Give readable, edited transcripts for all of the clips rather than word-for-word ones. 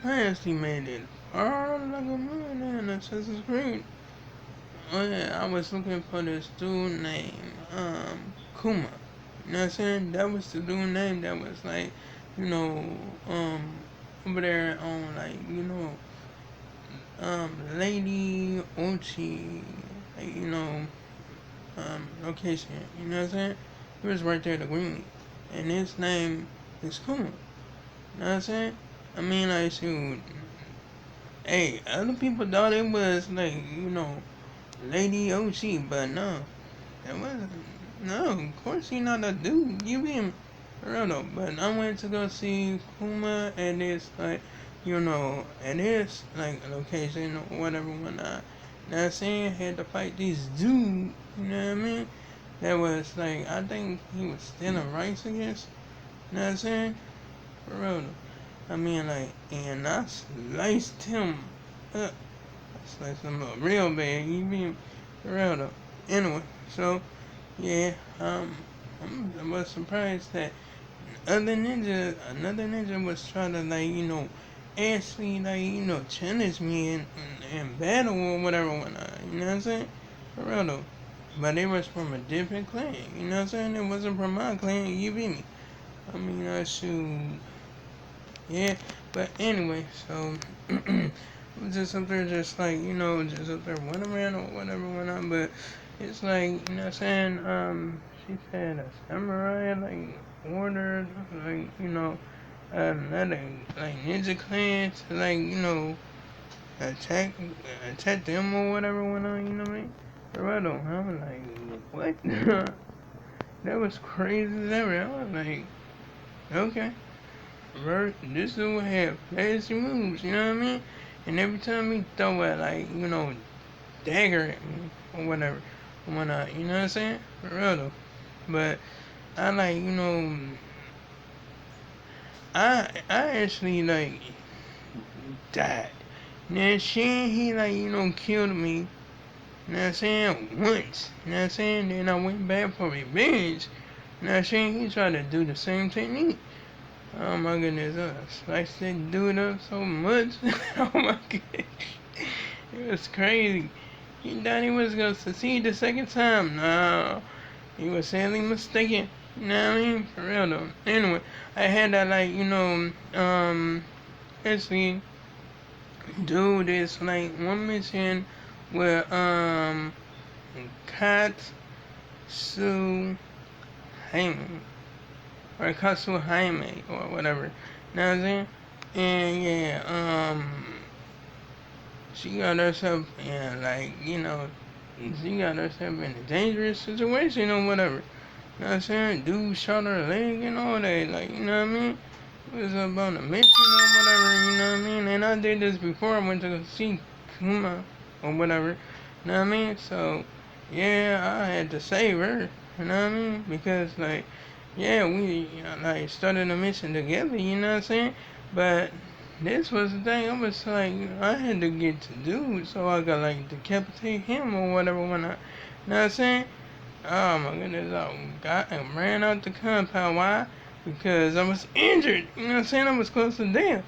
I actually made it far like a millionaire in Assassin's Creed. Oh yeah, I was looking for this dude named Kuma. You know what I'm saying? That was the dude name that was like, you know, over there on like, Lady Ochi, like, location. You know what I'm saying? He was right there to greet me. And his name is Kuma. You know what I'm saying? I mean, like, shoot. Hey, other people thought it was like, Lady Ochi, but no. It wasn't. No, of course he not a dude. You mean for real though. But I went to go see Kuma at this like, at this like location or whatever whatnot. Now I'm saying had to fight this dude. You know what I mean? That was like I think he was stealing rice against. You know what I'm saying? For real though. I mean like, and I sliced him up. I sliced him up real bad. You mean for real though. Anyway, so. Yeah, I was surprised that another ninja was trying to like, actually like, challenge me in battle or whatever whatnot. You know what I'm saying? For real though. But it was from a different clan. You know what I'm saying? It wasn't from my clan. You beat me. I mean, shoot. Yeah, but anyway, so it was just up there, just like just up there running around or whatever went on. But it's like what I'm saying. She said a samurai like ordered like another like ninja clan to like attack attack them or whatever went on. You know what I mean? Right on. I'm like, what? That was crazy as ever. I was like, okay. This dude had fancy moves, you know what I mean? And every time he throw a like, dagger at me or whatever, whatnot, you know what I'm saying? For real though. But I like, I actually like died. Now Shan he like, killed me, you know what I'm saying, once. You know what I'm saying? Then I went back for revenge. You know what I'm saying? He tried to do the same technique. Oh my goodness, I sliced that dude up so much. Oh my goodness. It was crazy. He thought he was gonna succeed the second time. No. He was sadly mistaken. You know what I mean? For real though. Anyway, I had that like, actually do this like one mission with Katsuhime or Katsuhime or whatever. You know what I'm saying? And yeah, she got herself in like, she got herself in a dangerous situation or whatever. You know what I'm saying? Dude shot her leg and all that, like, you know what I mean? It was about a mission or whatever, you know what I mean? And I did this before I went to go see Kuma or whatever, you know what I mean? So, yeah, I had to save her, you know what I mean? Because, like, yeah, we, like, started a mission together, you know what I'm saying? But this was the thing. I was like, I had to get to dude, so I got like decapitate him or whatever when I, you know what I'm saying? Oh my goodness, I ran out the compound. Why? Because I was injured. You know what I'm saying? I was close to death.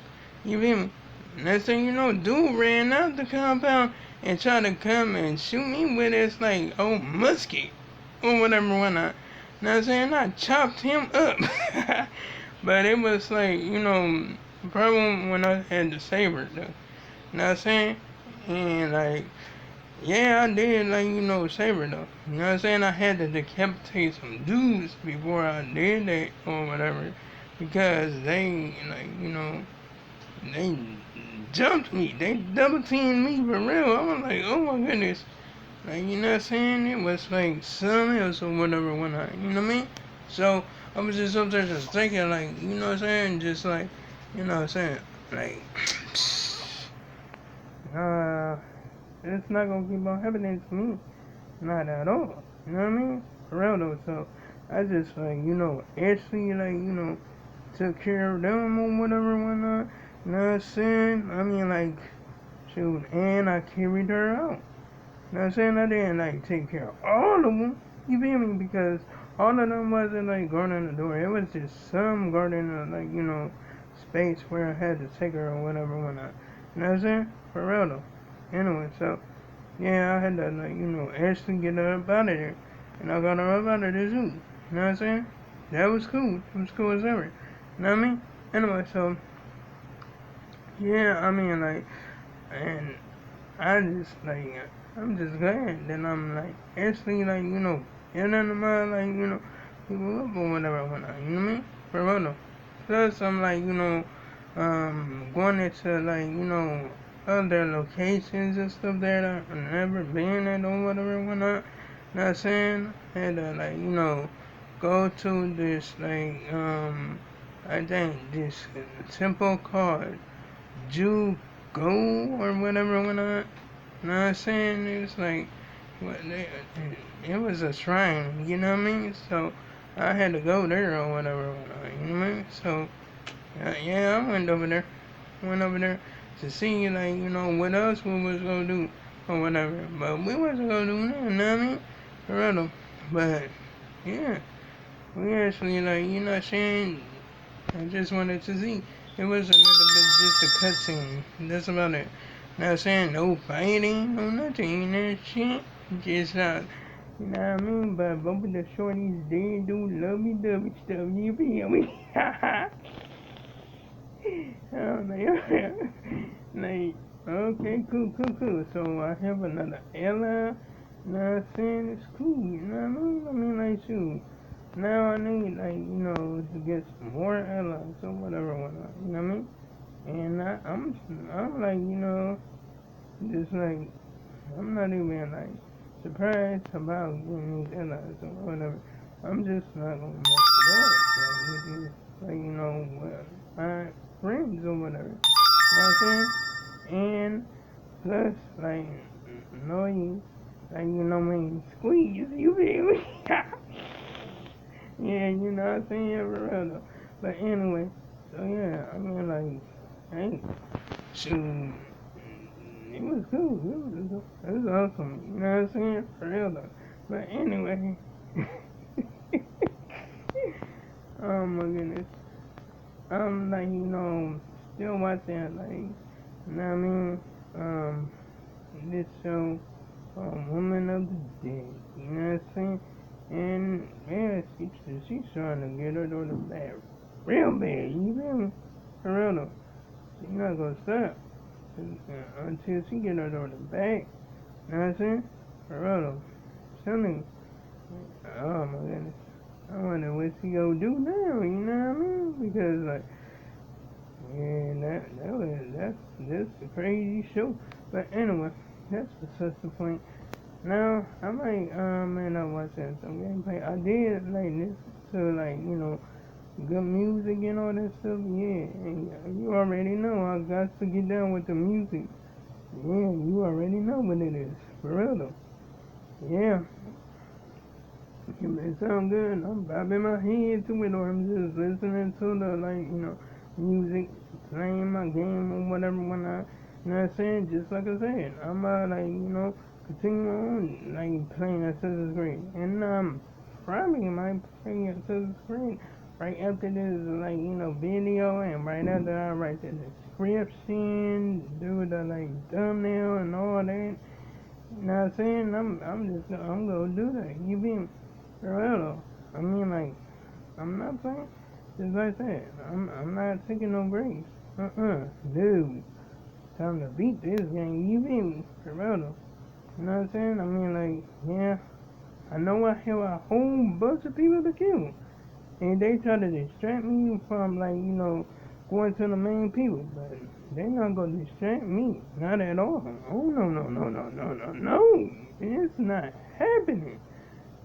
You feel me? Next thing you know, dude ran out the compound and tried to come and shoot me with his like old musket or whatever whatnot. You know what I'm saying? I chopped him up. But it was like, problem when I had the saber though. You know what I'm saying? And like, yeah, I did like, saber though. You know what I'm saying? I had to decapitate some dudes before I did that or whatever. Because they, like, they jumped me. They double teamed me for real. I was like, oh my goodness. Like, you know what I'm saying? It was like something else or whatever when I, you know what I mean? So, I was just up there just thinking, like, you know what I'm saying? Just like, you know what I'm saying? Like, uh, it's not gonna keep on happening to me. Not at all. You know what I mean? For real though. So, I just, like, actually, like, took care of them or whatever, whatnot. You know what I'm saying? I mean, like, shoot, and I carried her out. You know what I'm saying? I didn't like take care of all of them. You feel me? Because all of them wasn't like guarding the door. It was just some guarding the like, space where I had to take her or whatever when I, you know what I'm saying? For real though. Anyway, so yeah, I had to like actually get her up out of there, and I got her up out of the zoo. You know what I'm saying? That was cool. It was cool as ever. You know what I mean? Anyway, so yeah, I mean like, and I just like, I'm just glad that I'm like actually like getting under my like people up or whatever whatnot. You know what I mean? For real though. Plus, I'm like going into like other locations and stuff that I've never been at or whatever whatnot. Not saying had to like go to this like I think this temple called jugo or whatever whatnot. Know what I'm saying? It's like what it was a shrine, you know what I mean? So I had to go there or whatever, you know what I mean? So yeah, I went over there. Went over there to see like what else we was gonna do or whatever. But we wasn't gonna do nothing, you know what I mean? For real though. But yeah, we actually like what I'm saying. I just wanted to see. It was a little bit just a cutscene. That's about it. Not saying no fighting, no nothing, that shit. Just you know what I mean? But both of the shorties, they do lovey-dovey stuff. You feel me? I don't know. Like, okay, cool. So I have another Ella. You know what I'm saying? It's cool. You know what I mean? I mean, like, shoot. Now I need, like, to get some more Ellas or whatever, whatnot. You know what I mean? And I'm like, just like, I'm not even like surprised about getting these Ellas or whatever. I'm just not gonna mess it up, like with these, like my friends or whatever. You know what I'm saying? And plus, like, Naoe, like me, squeeze. You feel me? Yeah, you know what I'm saying? For real though. But anyway, so yeah, I mean like, hey, shoot. It was cool. It was awesome. You know what I'm saying? For real though. But anyway. Oh my goodness. I'm like, still watching like, you know what I mean? This show, Woman of the Dead. You know what I'm saying? And yeah, she's trying to get her daughter back real bad. You feel me? For real though. She's not gonna stop until she get her daughter back. You know what I'm saying? For real though. Something. Oh my goodness. I wonder what she gonna do now. You know what I mean? Because like, yeah, that's a crazy show. But anyway, that's besides the point. Now I might end up watching some gameplay. I did like this to like good music and all that stuff. Yeah, and you already know I got to get down with the music. Yeah, you already know what it is. For real though. Yeah, it sound good. I'm bobbing my head to it, or I'm just listening to the music, playing my game or whatever when I, you know what I'm saying? Just like I said, I'm continue on like playing Assassin's Creed, and probably might play Assassin's Creed right after this video, and right after I write the description, do the thumbnail and all that. You know what I'm saying? I'm gonna do that. You be for real though. I mean I'm not playing. Just like that. I'm not taking no breaks. Dude. Time to beat this game. You be me? For real though. You know what I'm saying? I mean yeah. I know I have a whole bunch of people to kill. And they try to distract me from going to the main people, but they're not gonna distract me. Not at all. Oh no. It's not happening.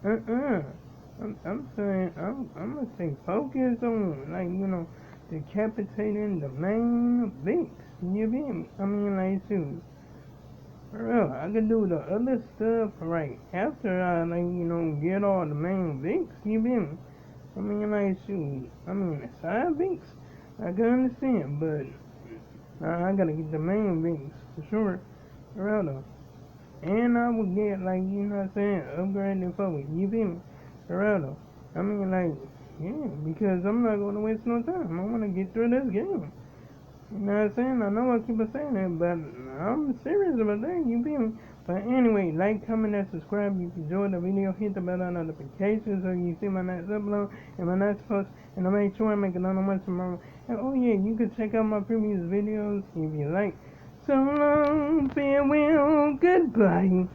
I'm saying I'm gonna stay focused on decapitating the main Vince. You feel me? I mean shoot. For real, I can do the other stuff right after I get all the main Vince. You feel me? I mean shoot. I mean the side Vince. I can understand, but I gotta get the main Vince for sure. For real though. And I would get, what I'm saying, upgraded focus. You feel me? For real though. I mean, Yeah, because I'm not going to waste no time. I want to get through this game. You know what I'm saying? I know I keep on saying that, but I'm serious about that. You feel me? But anyway, like, comment, and subscribe. If you enjoyed the video, hit the bell on notifications so you see my next upload and my next post. And I'll make sure I make another one tomorrow. And oh yeah, you can check out my previous videos if you like. So long, farewell, goodbye.